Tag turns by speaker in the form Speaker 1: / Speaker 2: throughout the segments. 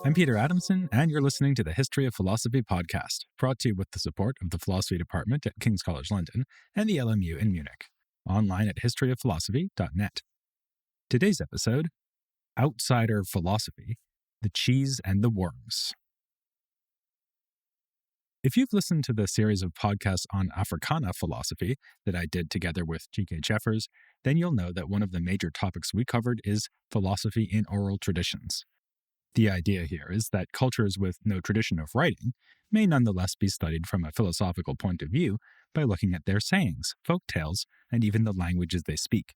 Speaker 1: I'm Peter Adamson, and you're listening to the History of Philosophy podcast, brought to you with the support of the Philosophy Department at King's College London and the LMU in Munich, online at historyofphilosophy.net. Today's episode, Outsider Philosophy, the Cheese and the Worms. If you've listened to the series of podcasts on Africana philosophy that I did together with G.K. Jeffers, then you'll know that one of the major topics we covered is philosophy in oral traditions. The idea here is that cultures with no tradition of writing may nonetheless be studied from a philosophical point of view by looking at their sayings, folk tales, and even the languages they speak.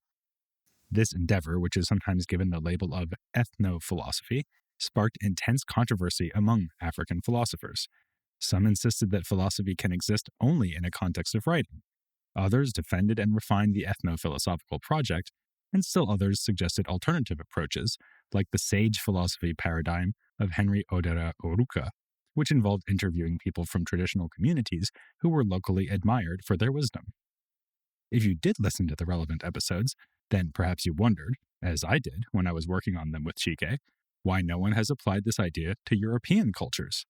Speaker 1: This endeavor, which is sometimes given the label of ethno-philosophy, sparked intense controversy among African philosophers. Some insisted that philosophy can exist only in a context of writing. Others defended and refined the ethno-philosophical project, and still others suggested alternative approaches, like the sage philosophy paradigm of Henry Odera Oruka, which involved interviewing people from traditional communities who were locally admired for their wisdom. If you did listen to the relevant episodes, then perhaps you wondered, as I did when I was working on them with Chike, why no one has applied this idea to European cultures.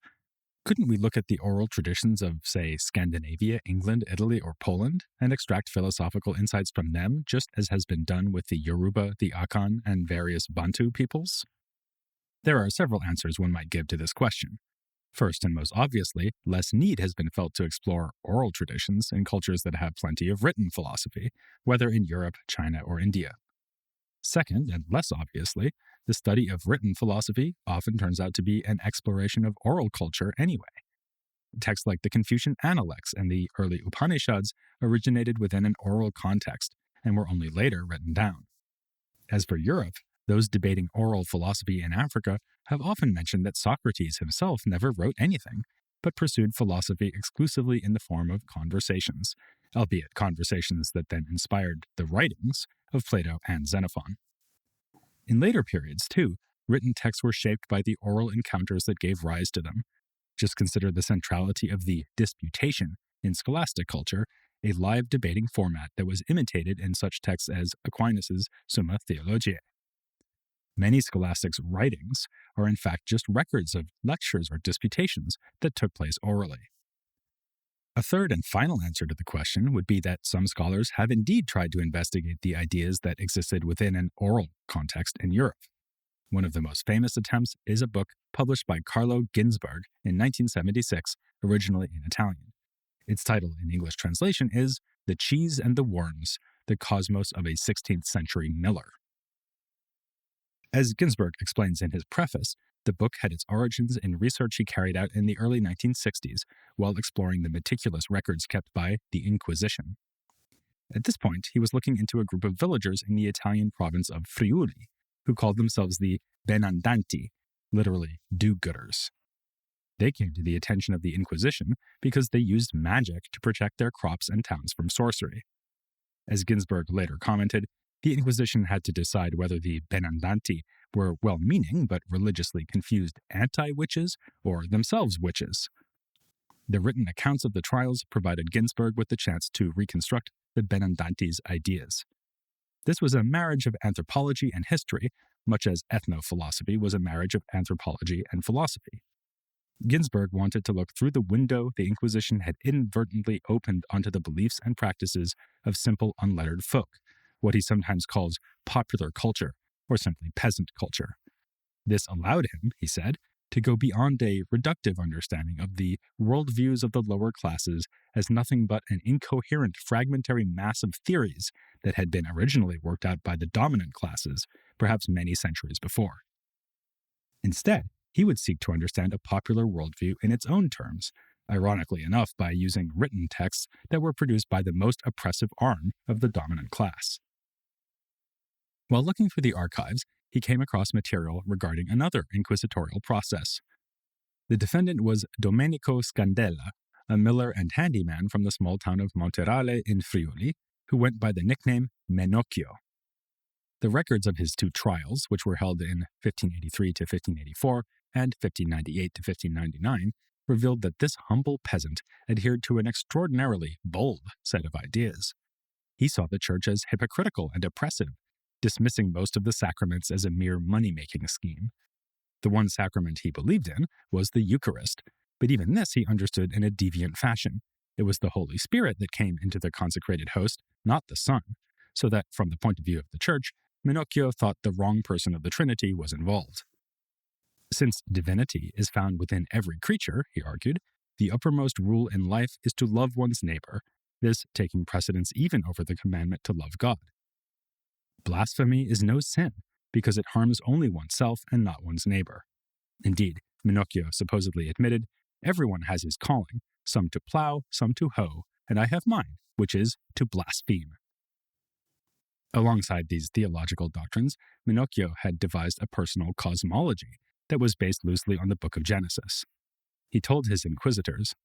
Speaker 1: Couldn't we look at the oral traditions of, say, Scandinavia, England, Italy, or Poland, and extract philosophical insights from them, just as has been done with the Yoruba, the Akan, and various Bantu peoples? There are several answers one might give to this question. First, and most obviously, less need has been felt to explore oral traditions in cultures that have plenty of written philosophy, whether in Europe, China, or India. Second, and less obviously, the study of written philosophy often turns out to be an exploration of oral culture anyway. Texts like the Confucian Analects and the early Upanishads originated within an oral context and were only later written down. As for Europe, those debating oral philosophy in Africa have often mentioned that Socrates himself never wrote anything, but pursued philosophy exclusively in the form of conversations, albeit conversations that then inspired the writings of Plato and Xenophon. In later periods, too, written texts were shaped by the oral encounters that gave rise to them. Just consider the centrality of the disputation in scholastic culture, a live debating format that was imitated in such texts as Aquinas' Summa Theologiae. Many scholastics' writings are in fact just records of lectures or disputations that took place orally. A third and final answer to the question would be that some scholars have indeed tried to investigate the ideas that existed within an oral context in Europe. One of the most famous attempts is a book published by Carlo Ginzburg in 1976, originally in Italian. Its title in English translation is The Cheese and the Worms, the Cosmos of a 16th Century Miller. As Ginzburg explains in his preface, the book had its origins in research he carried out in the early 1960s while exploring the meticulous records kept by the Inquisition. At this point, he was looking into a group of villagers in the Italian province of Friuli, who called themselves the Benandanti, literally do-gooders. They came to the attention of the Inquisition because they used magic to protect their crops and towns from sorcery. As Ginzburg later commented, the Inquisition had to decide whether the Benandanti were well-meaning but religiously confused anti-witches or themselves witches. The written accounts of the trials provided Ginzburg with the chance to reconstruct the Benandanti's ideas. This was a marriage of anthropology and history, much as ethno-philosophy was a marriage of anthropology and philosophy. Ginzburg wanted to look through the window the Inquisition had inadvertently opened onto the beliefs and practices of simple unlettered folk, what he sometimes calls popular culture, or simply peasant culture. This allowed him, he said, to go beyond a reductive understanding of the worldviews of the lower classes as nothing but an incoherent, fragmentary mass of theories that had been originally worked out by the dominant classes, perhaps many centuries before. Instead, he would seek to understand a popular worldview in its own terms, ironically enough by using written texts that were produced by the most oppressive arm of the dominant class. While looking through the archives, he came across material regarding another inquisitorial process. The defendant was Domenico Scandella, a miller and handyman from the small town of Monterale in Friuli, who went by the nickname Menocchio. The records of his two trials, which were held in 1583 to 1584 and 1598 to 1599, revealed that this humble peasant adhered to an extraordinarily bold set of ideas. He saw the church as hypocritical and oppressive, dismissing most of the sacraments as a mere money-making scheme. The one sacrament he believed in was the Eucharist, but even this he understood in a deviant fashion. It was the Holy Spirit that came into the consecrated host, not the Son, so that, from the point of view of the Church, Minocchio thought the wrong person of the Trinity was involved. Since divinity is found within every creature, he argued, the uppermost rule in life is to love one's neighbor, this taking precedence even over the commandment to love God. Blasphemy is no sin, because it harms only oneself and not one's neighbor. Indeed, Minocchio supposedly admitted, everyone has his calling, some to plow, some to hoe, and I have mine, which is to blaspheme. Alongside these theological doctrines, Minocchio had devised a personal cosmology that was based loosely on the book of Genesis. He told his inquisitors,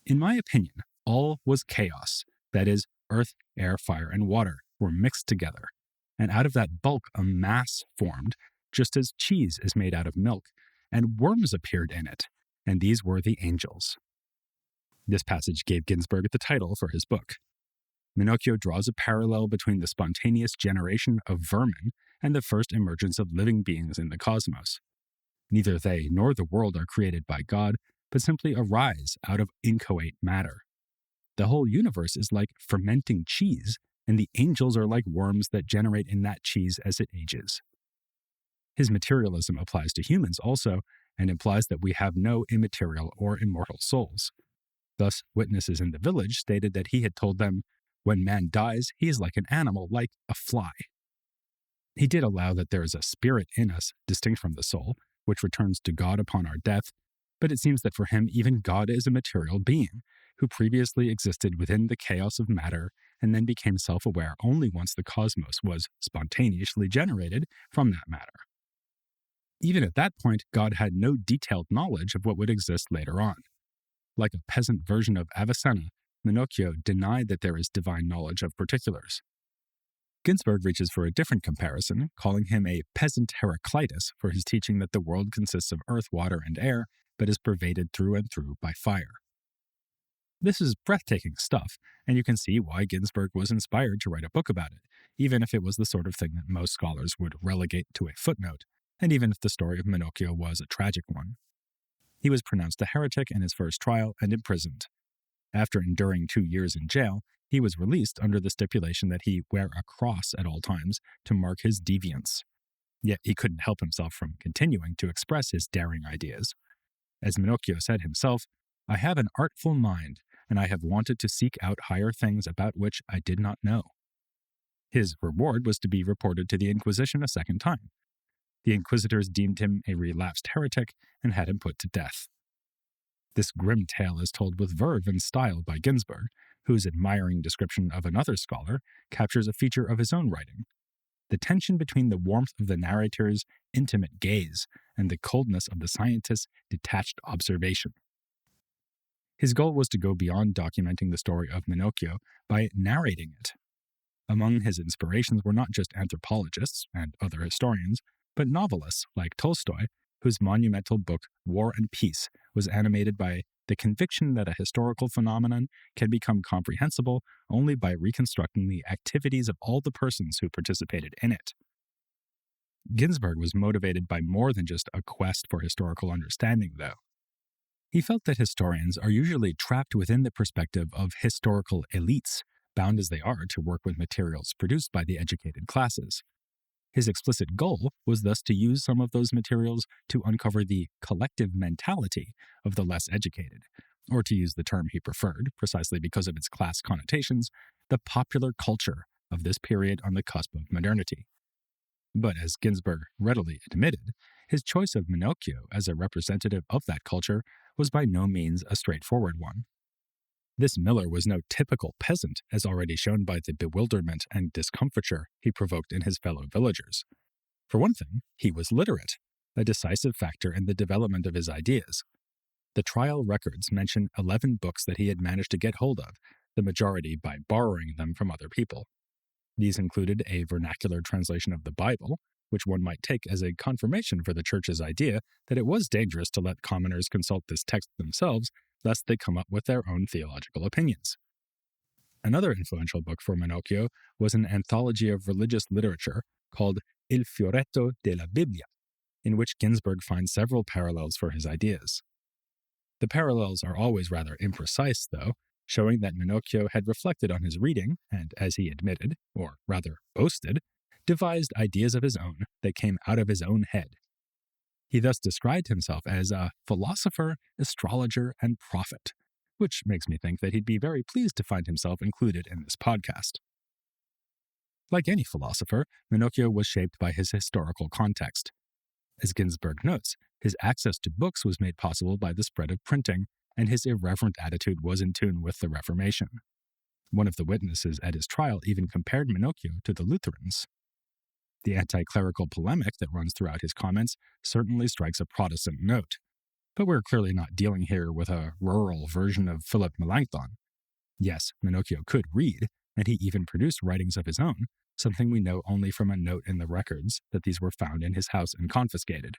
Speaker 1: in my opinion, all was chaos, that is, earth, air, fire, and water were mixed together, and out of that bulk a mass formed, just as cheese is made out of milk, and worms appeared in it, and these were the angels. This passage gave Ginzburg the title for his book. Minocchio draws a parallel between the spontaneous generation of vermin and the first emergence of living beings in the cosmos. Neither they nor the world are created by God, but simply arise out of inchoate matter. The whole universe is like fermenting cheese, and the angels are like worms that generate in that cheese as it ages. His materialism applies to humans also, and implies that we have no immaterial or immortal souls. Thus, witnesses in the village stated that he had told them, when man dies, he is like an animal, like a fly. He did allow that there is a spirit in us, distinct from the soul, which returns to God upon our death, but it seems that for him even God is a material being, who previously existed within the chaos of matter and then became self-aware only once the cosmos was spontaneously generated from that matter. Even at that point, God had no detailed knowledge of what would exist later on. Like a peasant version of Avicenna, Minocchio denied that there is divine knowledge of particulars. Ginzburg reaches for a different comparison, calling him a peasant Heraclitus for his teaching that the world consists of earth, water, and air, but is pervaded through and through by fire. This is breathtaking stuff, and you can see why Ginzburg was inspired to write a book about it, even if it was the sort of thing that most scholars would relegate to a footnote, and even if the story of Minocchio was a tragic one. He was pronounced a heretic in his first trial and imprisoned. After enduring 2 years in jail, he was released under the stipulation that he wear a cross at all times to mark his deviance. Yet he couldn't help himself from continuing to express his daring ideas. As Minocchio said himself, I have an artful mind, and I have wanted to seek out higher things about which I did not know. His reward was to be reported to the Inquisition a second time. The inquisitors deemed him a relapsed heretic and had him put to death. This grim tale is told with verve and style by Ginzburg, whose admiring description of another scholar captures a feature of his own writing: the tension between the warmth of the narrator's intimate gaze and the coldness of the scientist's detached observation. His goal was to go beyond documenting the story of Minocchio by narrating it. Among his inspirations were not just anthropologists and other historians, but novelists like Tolstoy, whose monumental book War and Peace was animated by the conviction that a historical phenomenon can become comprehensible only by reconstructing the activities of all the persons who participated in it. Ginzburg was motivated by more than just a quest for historical understanding, though. He felt that historians are usually trapped within the perspective of historical elites, bound as they are to work with materials produced by the educated classes. His explicit goal was thus to use some of those materials to uncover the collective mentality of the less educated, or to use the term he preferred, precisely because of its class connotations, the popular culture of this period on the cusp of modernity. But as Ginzburg readily admitted, his choice of Minocchio as a representative of that culture was by no means a straightforward one. This miller was no typical peasant, as already shown by the bewilderment and discomfiture he provoked in his fellow villagers. For one thing, he was literate, a decisive factor in the development of his ideas. The trial records mention 11 books that he had managed to get hold of, the majority by borrowing them from other people. These included a vernacular translation of the Bible, which one might take as a confirmation for the Church's idea that it was dangerous to let commoners consult this text themselves, lest they come up with their own theological opinions. Another influential book for Minocchio was an anthology of religious literature called Il Fioretto della Bibbia. in which Ginzburg finds several parallels for his ideas. The parallels are always rather imprecise, though, showing that Menocchio had reflected on his reading and, as he admitted, or rather boasted, devised ideas of his own that came out of his own head. He thus described himself as a philosopher, astrologer, and prophet, which makes me think that he'd be very pleased to find himself included in this podcast. Like any philosopher, Menocchio was shaped by his historical context. As Ginzburg notes, his access to books was made possible by the spread of printing, and his irreverent attitude was in tune with the Reformation. One of the witnesses at his trial even compared Menocchio to the Lutherans. The anti-clerical polemic that runs throughout his comments certainly strikes a Protestant note, but we're clearly not dealing here with a rural version of Philip Melanchthon. Yes, Menocchio could read, and he even produced writings of his own, something we know only from a note in the records that these were found in his house and confiscated.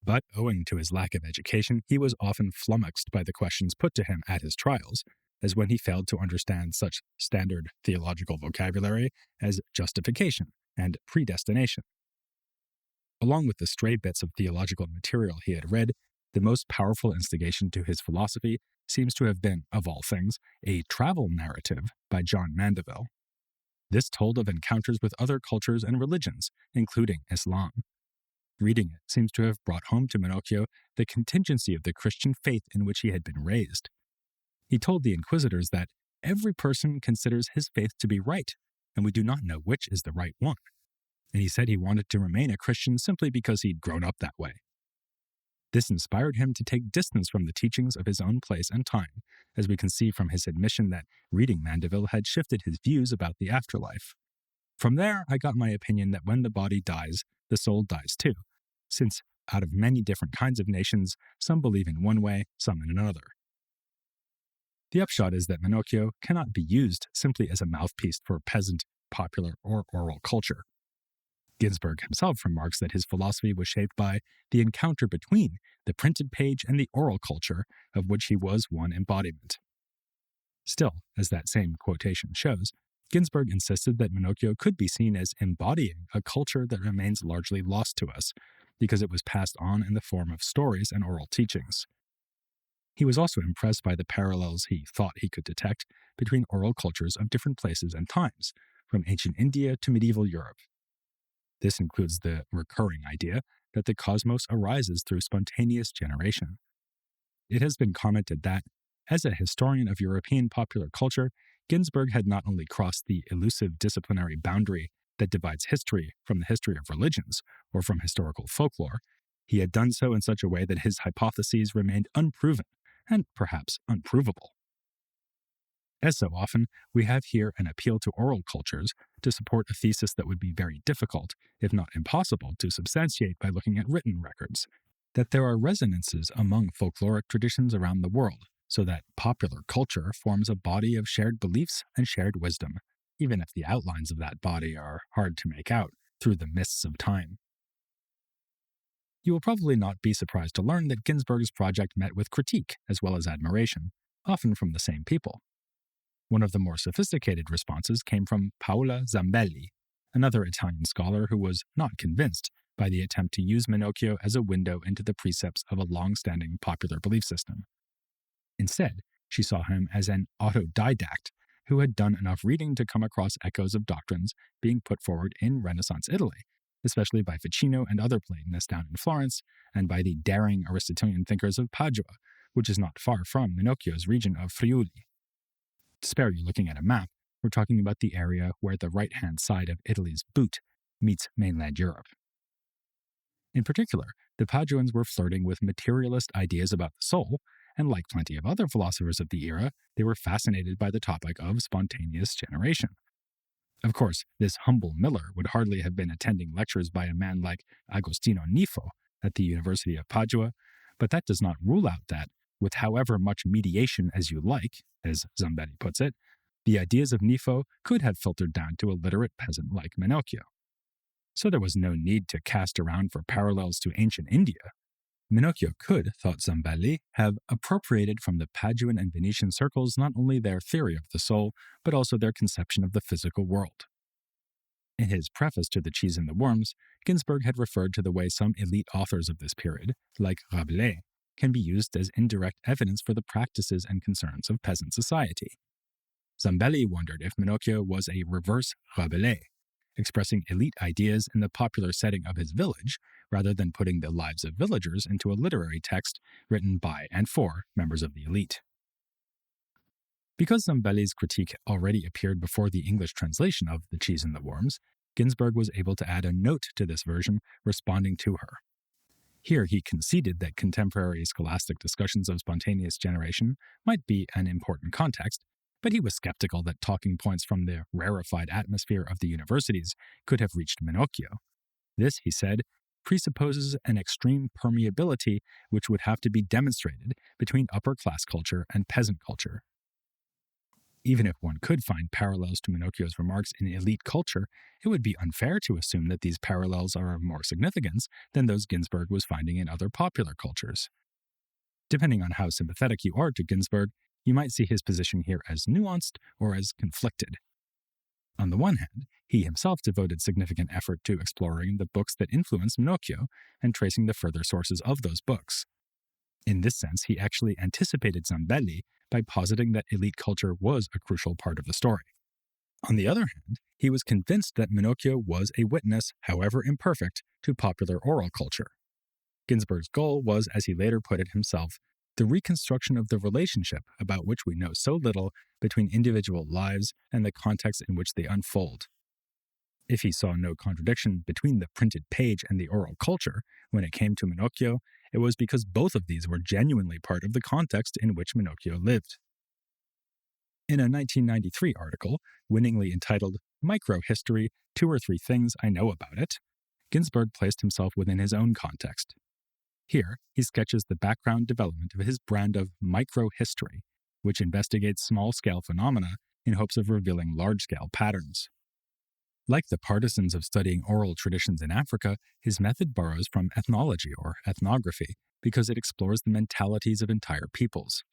Speaker 1: But owing to his lack of education, he was often flummoxed by the questions put to him at his trials, as when he failed to understand such standard theological vocabulary as justification and predestination. Along with the stray bits of theological material he had read, the most powerful instigation to his philosophy seems to have been, of all things, a travel narrative by John Mandeville. This told of encounters with other cultures and religions, including Islam. Reading it seems to have brought home to Menocchio the contingency of the Christian faith in which he had been raised. He told the inquisitors that every person considers his faith to be right, and we do not know which is the right one. And he said he wanted to remain a Christian simply because he'd grown up that way. This inspired him to take distance from the teachings of his own place and time, as we can see from his admission that reading Mandeville had shifted his views about the afterlife. From there, I got my opinion that when the body dies, the soul dies too, since out of many different kinds of nations, some believe in one way, some in another. The upshot is that Menocchio cannot be used simply as a mouthpiece for peasant, popular, or oral culture. Ginzburg himself remarks that his philosophy was shaped by the encounter between the printed page and the oral culture, of which he was one embodiment. Still, as that same quotation shows, Ginzburg insisted that Menocchio could be seen as embodying a culture that remains largely lost to us, because it was passed on in the form of stories and oral teachings. He was also impressed by the parallels he thought he could detect between oral cultures of different places and times, from ancient India to medieval Europe. This includes the recurring idea that the cosmos arises through spontaneous generation. It has been commented that, as a historian of European popular culture, Ginzburg had not only crossed the elusive disciplinary boundary that divides history from the history of religions or from historical folklore, he had done so in such a way that his hypotheses remained unproven and perhaps unprovable. As so often, we have here an appeal to oral cultures to support a thesis that would be very difficult, if not impossible, to substantiate by looking at written records, that there are resonances among folkloric traditions around the world, so that popular culture forms a body of shared beliefs and shared wisdom, even if the outlines of that body are hard to make out through the mists of time. You will probably not be surprised to learn that Ginzburg's project met with critique as well as admiration, often from the same people. One of the more sophisticated responses came from Paola Zambelli, another Italian scholar who was not convinced by the attempt to use Menocchio as a window into the precepts of a long-standing popular belief system. Instead, she saw him as an autodidact who had done enough reading to come across echoes of doctrines being put forward in Renaissance Italy, especially by Ficino and other Platonists down in Florence, and by the daring Aristotelian thinkers of Padua, which is not far from Menocchio's region of Friuli. To spare you looking at a map, we're talking about the area where the right-hand side of Italy's boot meets mainland Europe. In particular, the Paduans were flirting with materialist ideas about the soul, and like plenty of other philosophers of the era, they were fascinated by the topic of spontaneous generation. Of course, this humble miller would hardly have been attending lectures by a man like Agostino Nifo at the University of Padua, but that does not rule out that, with however much mediation as you like, as Zambelli puts it, the ideas of Nifo could have filtered down to a literate peasant like Menocchio. So there was no need to cast around for parallels to ancient India. Menocchio could, thought Zambelli, have appropriated from the Paduan and Venetian circles not only their theory of the soul, but also their conception of the physical world. In his preface to The Cheese and the Worms, Ginzburg had referred to the way some elite authors of this period, like Rabelais, can be used as indirect evidence for the practices and concerns of peasant society. Zambelli wondered if Minocchio was a reverse Rabelais, expressing elite ideas in the popular setting of his village, rather than putting the lives of villagers into a literary text written by and for members of the elite. Because Zambelli's critique already appeared before the English translation of The Cheese and the Worms, Ginzburg was able to add a note to this version responding to her. Here he conceded that contemporary scholastic discussions of spontaneous generation might be an important context, but he was skeptical that talking points from the rarefied atmosphere of the universities could have reached Minocchio. This, he said, presupposes an extreme permeability which would have to be demonstrated between upper-class culture and peasant culture. Even if one could find parallels to Minocchio's remarks in elite culture, it would be unfair to assume that these parallels are of more significance than those Ginzburg was finding in other popular cultures. Depending on how sympathetic you are to Ginzburg, you might see his position here as nuanced or as conflicted. On the one hand, he himself devoted significant effort to exploring the books that influenced Minocchio and tracing the further sources of those books. In this sense, he actually anticipated Zambelli by positing that elite culture was a crucial part of the story. On the other hand, he was convinced that Minocchio was a witness, however imperfect, to popular oral culture. Ginzburg's goal was, as he later put it himself, the reconstruction of the relationship about which we know so little between individual lives and the context in which they unfold. If he saw no contradiction between the printed page and the oral culture when it came to Minocchio, it was because both of these were genuinely part of the context in which Minocchio lived. In a 1993 article, winningly entitled Microhistory, 2 or 3 Things I Know About It, Ginzburg placed himself within his own context. Here, he sketches the background development of his brand of microhistory, which investigates small-scale phenomena in hopes of revealing large-scale patterns. Like the partisans of studying oral traditions in Africa, his method borrows from ethnology or ethnography because it explores the mentalities of entire peoples.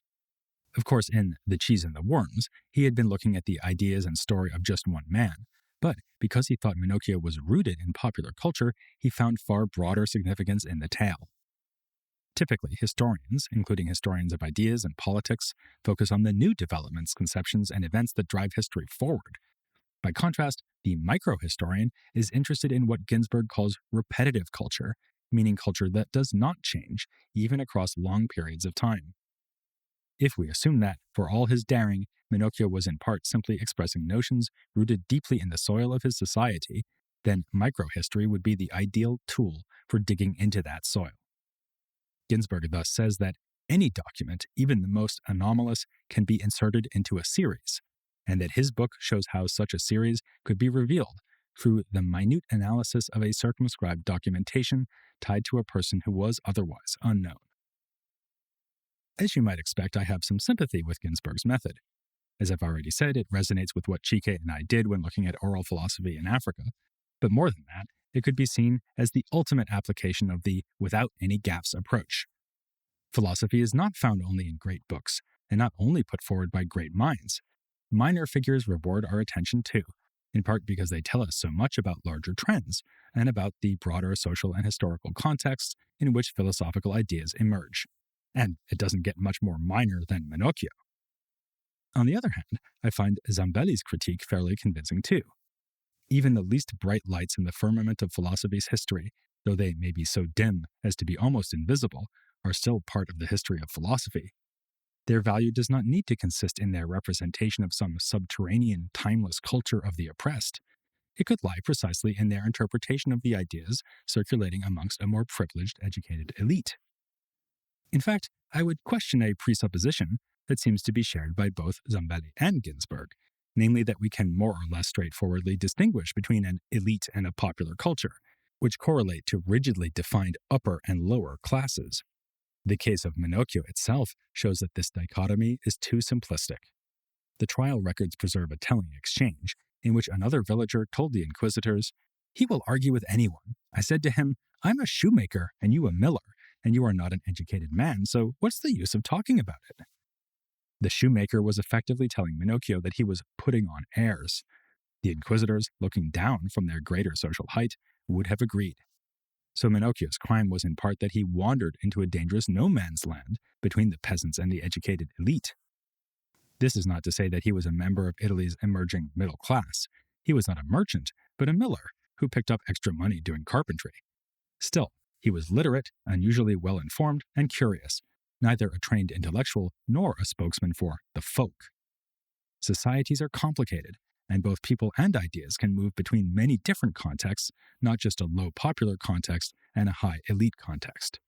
Speaker 1: Of course, in The Cheese and the Worms, he had been looking at the ideas and story of just one man, but because he thought Minocchio was rooted in popular culture, he found far broader significance in the tale. Typically, historians, including historians of ideas and politics, focus on the new developments, conceptions, and events that drive history forward. By contrast, the microhistorian is interested in what Ginzburg calls repetitive culture, meaning culture that does not change, even across long periods of time. If we assume that, for all his daring, Minocchio was in part simply expressing notions rooted deeply in the soil of his society, then microhistory would be the ideal tool for digging into that soil. Ginzburg thus says that any document, even the most anomalous, can be inserted into a series, and that his book shows how such a series could be revealed through the minute analysis of a circumscribed documentation tied to a person who was otherwise unknown. As you might expect, I have some sympathy with Ginzburg's method. As I've already said, it resonates with what Chike and I did when looking at oral philosophy in Africa, but more than that, it could be seen as the ultimate application of the without any gaps approach. Philosophy is not found only in great books, and not only put forward by great minds. Minor figures reward our attention too, in part because they tell us so much about larger trends and about the broader social and historical contexts in which philosophical ideas emerge. And it doesn't get much more minor than Minocchio. On the other hand, I find Zambelli's critique fairly convincing too. Even the least bright lights in the firmament of philosophy's history, though they may be so dim as to be almost invisible, are still part of the history of philosophy. Their value does not need to consist in their representation of some subterranean, timeless culture of the oppressed. It could lie precisely in their interpretation of the ideas circulating amongst a more privileged, educated elite. In fact, I would question a presupposition that seems to be shared by both Zambelli and Ginzburg, namely that we can more or less straightforwardly distinguish between an elite and a popular culture, which correlate to rigidly defined upper and lower classes. The case of Minocchio itself shows that this dichotomy is too simplistic. The trial records preserve a telling exchange in which another villager told the inquisitors, "He will argue with anyone. I said to him, 'I'm a shoemaker and you a miller, and you are not an educated man, so what's the use of talking about it?'" The shoemaker was effectively telling Minocchio that he was putting on airs. The inquisitors, looking down from their greater social height, would have agreed. So Minocchio's crime was in part that he wandered into a dangerous no-man's land between the peasants and the educated elite. This is not to say that he was a member of Italy's emerging middle class. He was not a merchant, but a miller who picked up extra money doing carpentry. Still, he was literate, unusually well-informed, and curious, neither a trained intellectual nor a spokesman for the folk. Societies are complicated, and both people and ideas can move between many different contexts, not just a low popular context and a high elite context.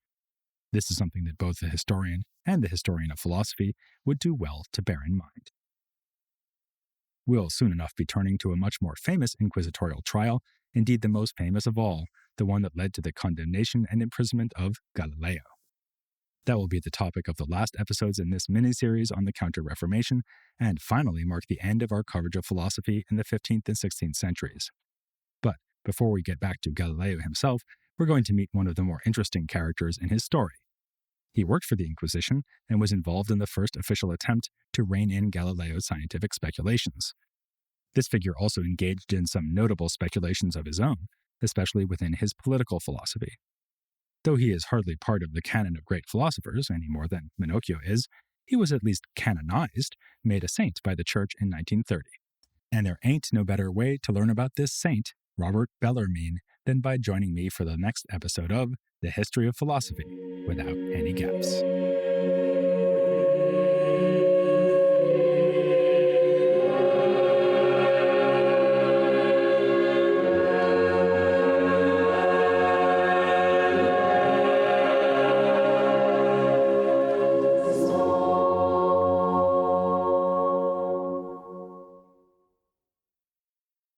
Speaker 1: This is something that both the historian and the historian of philosophy would do well to bear in mind. We'll soon enough be turning to a much more famous inquisitorial trial, indeed the most famous of all, the one that led to the condemnation and imprisonment of Galileo. That will be the topic of the last episodes in this mini-series on the Counter-Reformation, and finally mark the end of our coverage of philosophy in the 15th and 16th centuries. But before we get back to Galileo himself, we're going to meet one of the more interesting characters in his story. He worked for the Inquisition and was involved in the first official attempt to rein in Galileo's scientific speculations. This figure also engaged in some notable speculations of his own, especially within his political philosophy. Though he is hardly part of the canon of great philosophers any more than Minocchio is, he was at least canonized, made a saint by the Church in 1930. And there ain't no better way to learn about this saint, Robert Bellarmine, than by joining me for the next episode of The History of Philosophy Without Any Gaps.